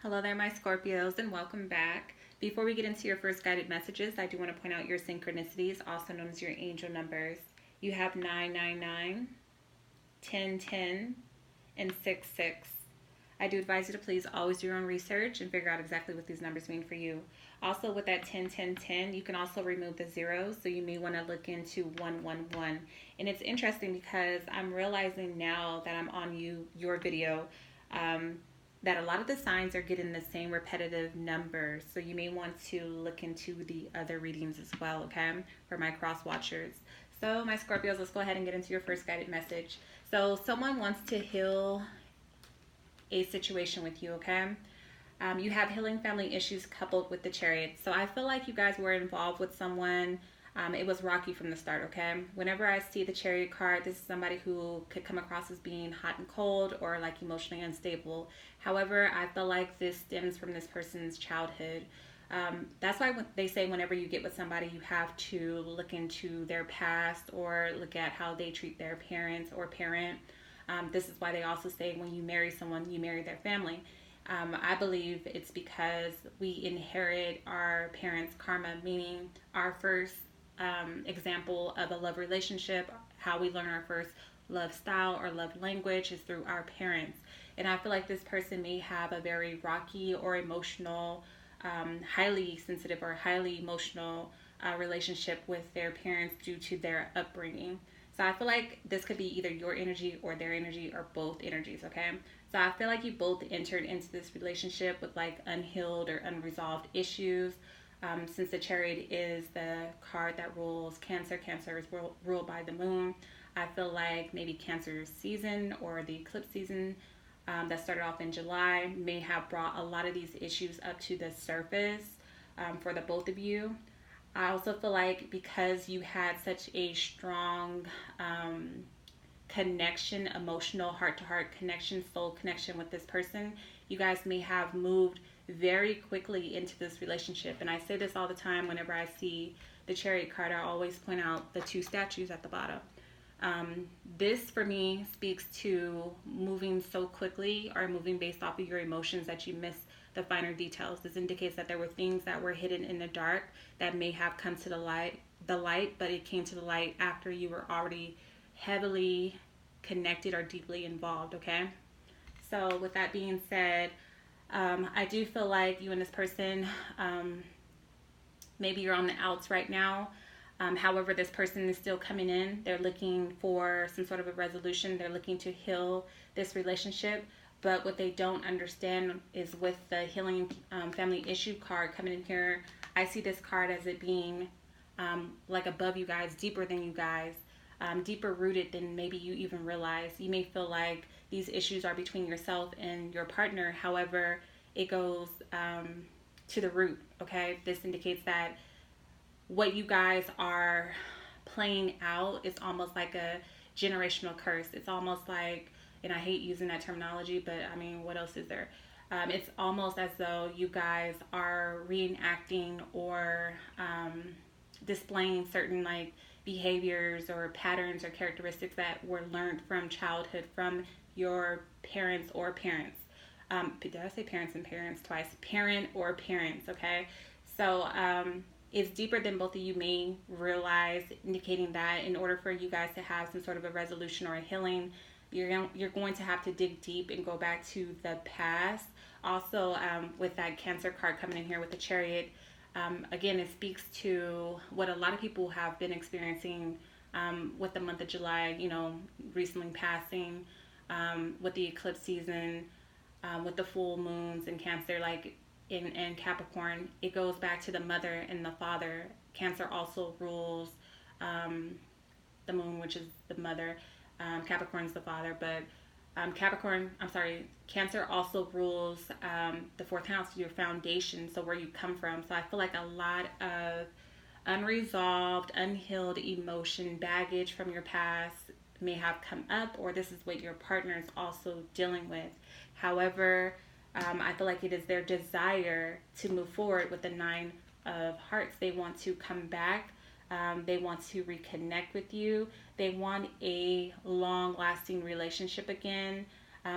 Hello there, my Scorpios, and welcome back. Before we get into your first guided messages, I do want to point out your synchronicities, also known as your angel numbers. You have 999, 1010, and 66. I do advise you to please always do your own research and figure out exactly what these numbers mean for you. Also, with that 101010, you can also remove the zeros, so you may want to look into 111. And it's interesting because I'm realizing now that I'm on your video. That a lot of the signs are getting the same repetitive numbers. So you may want to look into the other readings as well, okay, for my cross watchers. So my Scorpios, let's go ahead and get into your first guided message. So someone wants to heal a situation with you, okay? You have healing family issues coupled with the Chariot. So I feel like you guys were involved with someone. It was rocky from the start, okay? Whenever I see the Chariot card, this is somebody who could come across as being hot and cold or like emotionally unstable. However, I feel like this stems from this person's childhood. That's why they say whenever you get with somebody, you have to look into their past or look at how they treat their parents or parent. This is why they also say when you marry someone, you marry their family. I believe it's because we inherit our parents' karma, meaning our first example of a love relationship, how we learn our first love style or love language is through our parents. And I feel like this person may have a very rocky or emotional, highly sensitive or highly emotional relationship with their parents due to their upbringing. So I feel like this could be either your energy or their energy or both energies, okay? So I feel like you both entered into this relationship with like unhealed or unresolved issues. Since the Chariot is the card that rules Cancer, Cancer is ruled by the moon. I feel like maybe Cancer's season or the eclipse season that started off in July may have brought a lot of these issues up to the surface for the both of you. I also feel like because you had such a strong connection, emotional heart to heart connection, soul connection with this person, you guys may have moved very quickly into this relationship. And I say this all the time whenever I see the Chariot card, I always point out the two statues at the bottom. This for me speaks to moving so quickly or moving based off of your emotions that you miss the finer details. This indicates that there were things that were hidden in the dark that may have come to the light, but it came to the light after you were already heavily connected or deeply involved, okay? So with that being said, I do feel like you and this person, maybe you're on the outs right now. However, this person is still coming in. They're looking for some sort of a resolution. They're looking to heal this relationship. But what they don't understand is with the healing family issue card coming in here, I see this card as it being like above you guys, deeper than you guys, deeper rooted than maybe you even realize. You may feel like these issues are between yourself and your partner. However, it goes to the root, okay? This indicates that what you guys are playing out is almost like a generational curse. It's almost like, and I hate using that terminology, but I mean, what else is there? It's almost as though you guys are reenacting or displaying certain like behaviors or patterns or characteristics that were learned from childhood from your parents or parents. Did I say parents and parents twice? Parent or parents, okay? So it's deeper than both of you may realize, indicating that in order for you guys to have some sort of a resolution or a healing, you're going to have to dig deep and go back to the past. Also, with that Cancer card coming in here with the Chariot, again, it speaks to what a lot of people have been experiencing with the month of July, recently passing, with the eclipse season, with the full moons in Cancer, like in Capricorn, it goes back to the mother and the father. Cancer also rules the moon, which is the mother. Capricorn is the father, but Cancer also rules the fourth house, your foundation, so where you come from. So I feel like a lot of unresolved, unhealed emotion, baggage from your past may have come up, or this is what your partner is also dealing with. However, I feel like it is their desire to move forward with the Nine of Hearts. They want to come back. They want to reconnect with you. They want a long-lasting relationship again.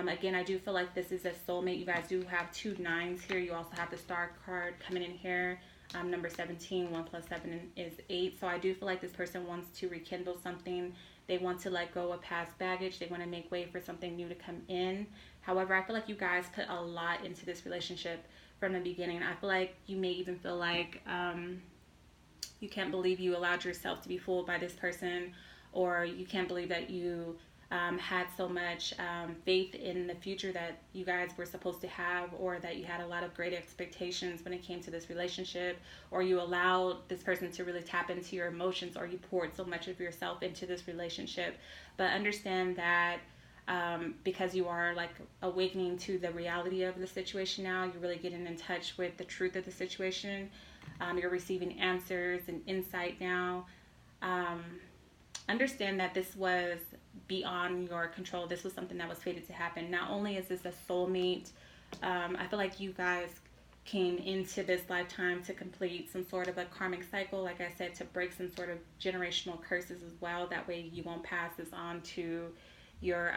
Again, I do feel like this is a soulmate. You guys do have 2 9s here. You also have the star card coming in here. Number 17, 1 plus 7 is 8. So I do feel like this person wants to rekindle something. They want to let go of past baggage. They want to make way for something new to come in. However, I feel like you guys put a lot into this relationship from the beginning. I feel like you may even feel like you can't believe you allowed yourself to be fooled by this person, or you can't believe that you had so much faith in the future that you guys were supposed to have, or that you had a lot of great expectations when it came to this relationship, or you allowed this person to really tap into your emotions, or you poured so much of yourself into this relationship. But understand that because you are like awakening to the reality of the situation now, you're really getting in touch with the truth of the situation. You're receiving answers and insight now. Understand that this was beyond your control. This was something that was fated to happen. Not only is this a soulmate, I feel like you guys came into this lifetime to complete some sort of a karmic cycle, like I said, to break some sort of generational curses as well. That way you won't pass this on to your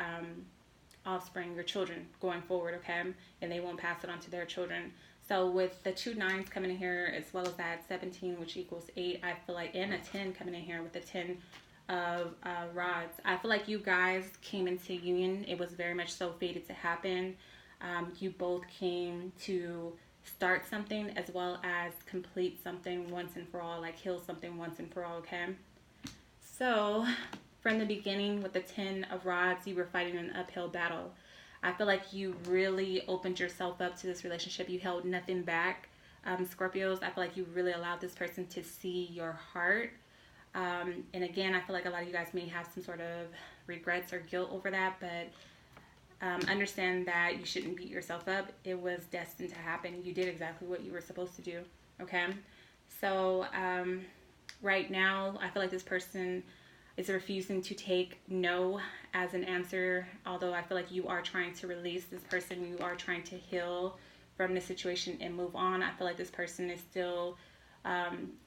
offspring, your children going forward, okay? And they won't pass it on to their children. So with the 2 9s coming in here, as well as that 17, which equals 8, I feel like, and a 10 coming in here with the 10 of rods, I feel like you guys came into union. It was very much so fated to happen. You both came to start something as well as complete something once and for all, like heal something once and for all, okay? So from the beginning with the 10 of rods, you were fighting an uphill battle. I feel like you really opened yourself up to this relationship. You held nothing back. Scorpios, I feel like you really allowed this person to see your heart. And again, I feel like a lot of you guys may have some sort of regrets or guilt over that, but understand that you shouldn't beat yourself up. It was destined to happen. You did exactly what you were supposed to do, okay? So right now, I feel like this person is refusing to take no as an answer, although I feel like you are trying to release this person. You are trying to heal from the situation and move on. I feel like this person is still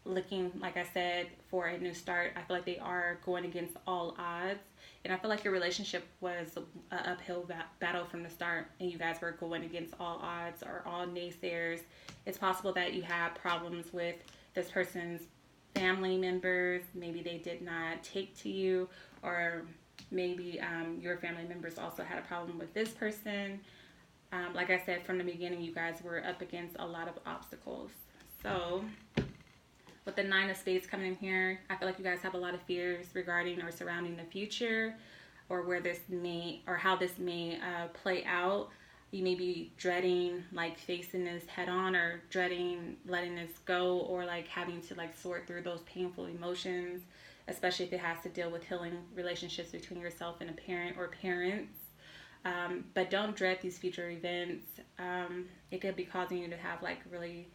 looking, like I said, for a new start. I feel like they are going against all odds. And I feel like your relationship was an uphill battle from the start, and you guys were going against all odds or all naysayers. It's possible that you had problems with this person's family members. Maybe they did not take to you, or maybe your family members also had a problem with this person. Like I said, from the beginning, you guys were up against a lot of obstacles. So with the 9 of spades coming in here, I feel like you guys have a lot of fears regarding or surrounding the future, or where this may, or how this may play out. You may be dreading like facing this head on, or dreading letting this go, or like having to like sort through those painful emotions, especially if it has to deal with healing relationships between yourself and a parent or parents. But don't dread these future events. It could be causing you to have like really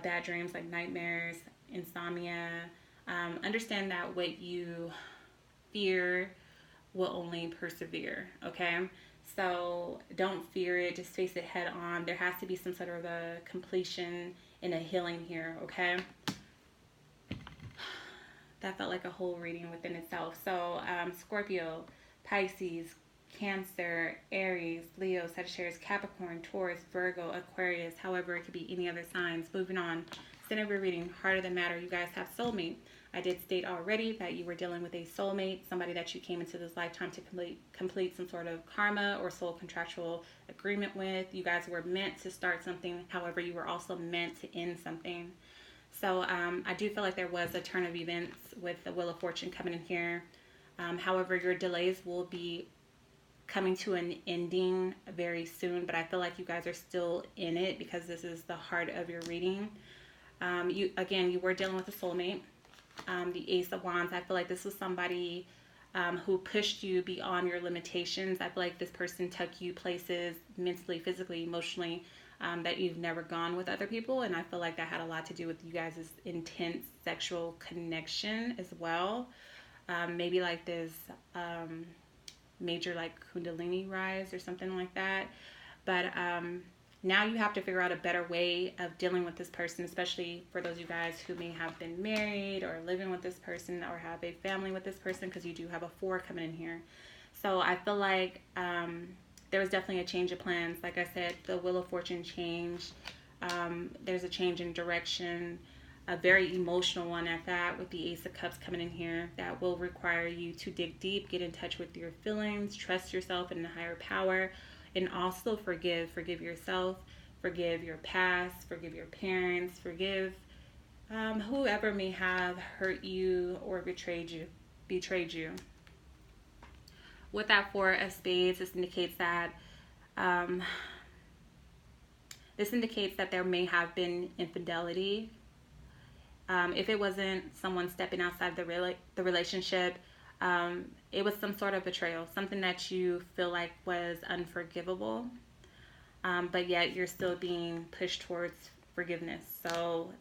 bad dreams, like nightmares, insomnia. Understand that what you fear will only persevere, okay? So don't fear it, just face it head on. There has to be some sort of a completion and a healing here, okay? That felt like a whole reading within itself. So Scorpio, Pisces, Cancer, Aries, Leo, Sagittarius, Capricorn, Taurus, Virgo, Aquarius. However, it could be any other signs. Moving on. Center of your reading, heart of the matter. You guys have soulmate. I did state already that you were dealing with a soulmate, somebody that you came into this lifetime to complete some sort of karma or soul contractual agreement with. You guys were meant to start something. However, you were also meant to end something. So I do feel like there was a turn of events with the Wheel of Fortune coming in here. However, your delays will be coming to an ending very soon, but I feel like you guys are still in it because this is the heart of your reading. You were dealing with a soulmate. The Ace of Wands, I feel like this was somebody who pushed you beyond your limitations. I feel like this person took you places mentally, physically, emotionally that you've never gone with other people, and I feel like that had a lot to do with you guys' intense sexual connection as well. Maybe like this major like Kundalini rise or something like that. But now you have to figure out a better way of dealing with this person, especially for those of you guys who may have been married or living with this person or have a family with this person, because you do have a 4 coming in here. So I feel like there was definitely a change of plans. Like I said, the Wheel of Fortune changed. There's a change in direction, a very emotional one at that, with the Ace of Cups coming in here, that will require you to dig deep, get in touch with your feelings, trust yourself and a higher power, and also forgive yourself, forgive your past, forgive your parents, forgive whoever may have hurt you or betrayed you. With that Four of Spades, this indicates that there may have been infidelity. If it wasn't someone stepping outside the relationship, it was some sort of betrayal, something that you feel like was unforgivable, but yet you're still being pushed towards forgiveness. So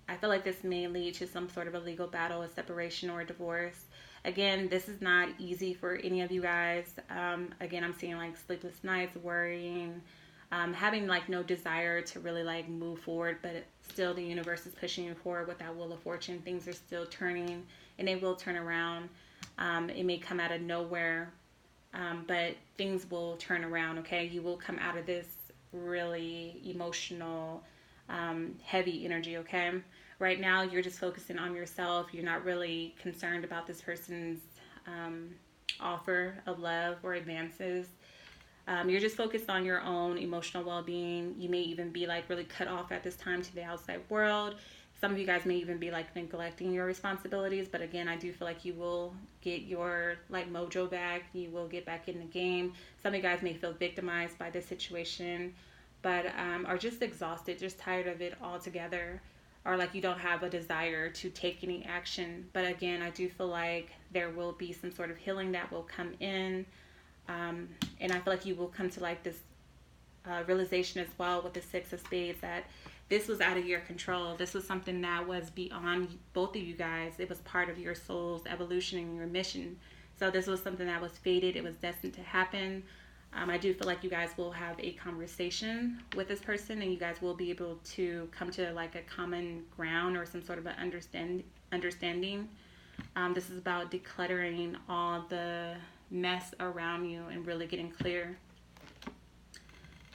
I feel like this may lead to some sort of a legal battle, a separation, or a divorce. Again, this is not easy for any of you guys. Again, I'm seeing like sleepless nights, worrying, having like no desire to really like move forward, but still the universe is pushing you forward with that Wheel of Fortune. Things are still turning, and they will turn around. It may come out of nowhere, but things will turn around, okay? You will come out of this really emotional, heavy energy, okay? Right now, you're just focusing on yourself. You're not really concerned about this person's offer of love or advances. You're just focused on your own emotional well-being. You may even be like really cut off at this time to the outside world. Some of you guys may even be like neglecting your responsibilities, but again, I do feel like you will get your like mojo back. You will get back in the game. Some of you guys may feel victimized by this situation, but are just exhausted, just tired of it altogether, or like you don't have a desire to take any action. But again, I do feel like there will be some sort of healing that will come in. And I feel like you will come to like this realization as well with the Six of Spades, that this was out of your control. This was something that was beyond both of you guys. It was part of your soul's evolution and your mission. So this was something that was fated. It was destined to happen. I do feel like you guys will have a conversation with this person, and you guys will be able to come to like a common ground or some sort of an understanding. This is about decluttering all the mess around you and really getting clear.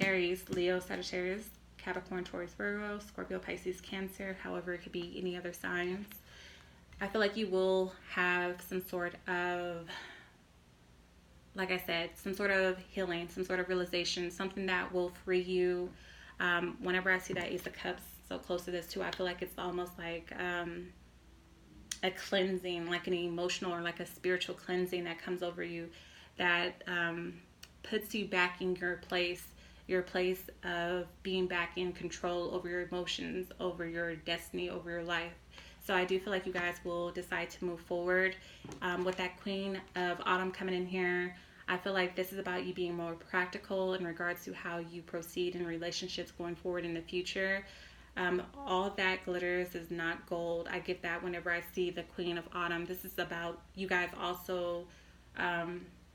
Aries, Leo, Sagittarius, Capricorn, Taurus, Virgo, Scorpio, Pisces, Cancer. However, it could be any other signs. I feel like you will have some sort of, like I said, some sort of healing, some sort of realization, something that will free you. Whenever I see that Ace of Cups so close to this too, I feel like it's almost like a cleansing, like an emotional or like a spiritual cleansing that comes over you, that puts you back in your place of being back in control over your emotions, over your destiny, over your life. So I do feel like you guys will decide to move forward. With that Queen of Autumn coming in here, I feel like this is about you being more practical in regards to how you proceed in relationships going forward in the future. All that glitters is not gold. I get that whenever I see the Queen of Autumn. This is about you guys also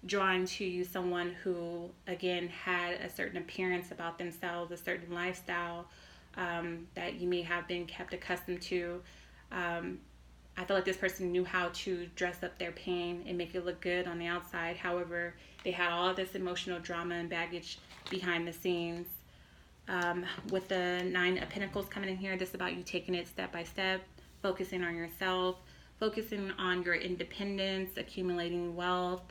drawing to you someone who, again, had a certain appearance about themselves, a certain lifestyle that you may have been kept accustomed to. I feel like this person knew how to dress up their pain and make it look good on the outside. However, they had all of this emotional drama and baggage behind the scenes. With the Nine of Pentacles coming in here, this is about you taking it step by step, focusing on yourself, focusing on your independence, accumulating wealth,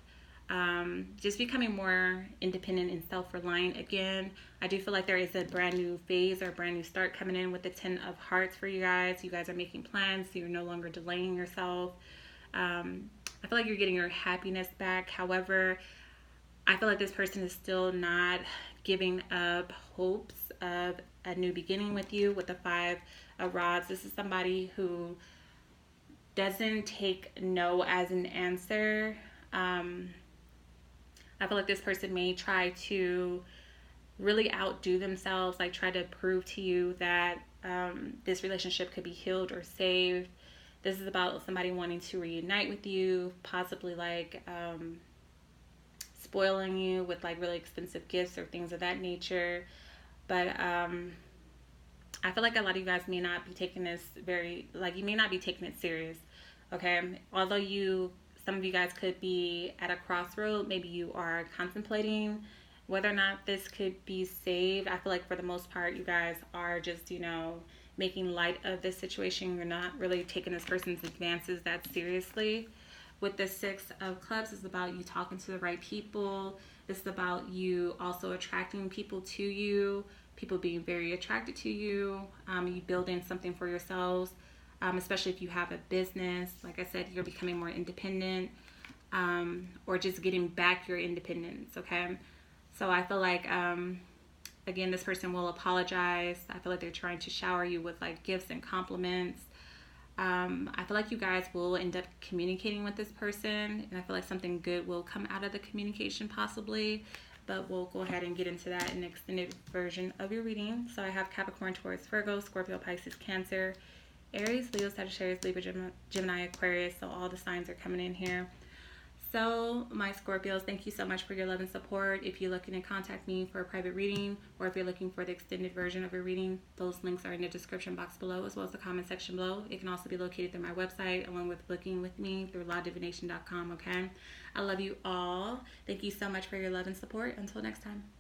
just becoming more independent and self-reliant again. I do feel like there is a brand new phase or a brand new start coming in with the Ten of Hearts for you guys. You guys are making plans, so you're no longer delaying yourself. I feel like you're getting your happiness back. However, I feel like this person is still not giving up hopes of a new beginning with you with the Five of Rods. This is somebody who doesn't take no as an answer. I feel like this person may try to really outdo themselves, like try to prove to you that this relationship could be healed or saved. This is about somebody wanting to reunite with you, possibly like spoiling you with like really expensive gifts or things of that nature. But I feel like a lot of you guys may not be taking this you may not be taking it serious. Okay, although some of you guys could be at a crossroad. Maybe you are contemplating Whether or not this could be saved, I feel like for the most part, you guys are just, making light of this situation. You're not really taking this person's advances that seriously. With the Six of Clubs, it's about you talking to the right people. It's about you also attracting people to you, people being very attracted to you, you building something for yourselves, especially if you have a business. Like I said, you're becoming more independent, or just getting back your independence, okay? So I feel like, again, this person will apologize. I feel like they're trying to shower you with like gifts and compliments. I feel like you guys will end up communicating with this person, and I feel like something good will come out of the communication possibly, but we'll go ahead and get into that in the extended version of your reading. So I have Capricorn, Taurus, Virgo, Scorpio, Pisces, Cancer, Aries, Leo, Sagittarius, Libra, Gemini, Aquarius. So all the signs are coming in here. So my Scorpios, thank you so much for your love and support. If you're looking to contact me for a private reading, or if you're looking for the extended version of your reading, those links are in the description box below, as well as the comment section below. It can also be located through my website, along with booking with me through lawdivination.com, okay? I love you all. Thank you so much for your love and support. Until next time.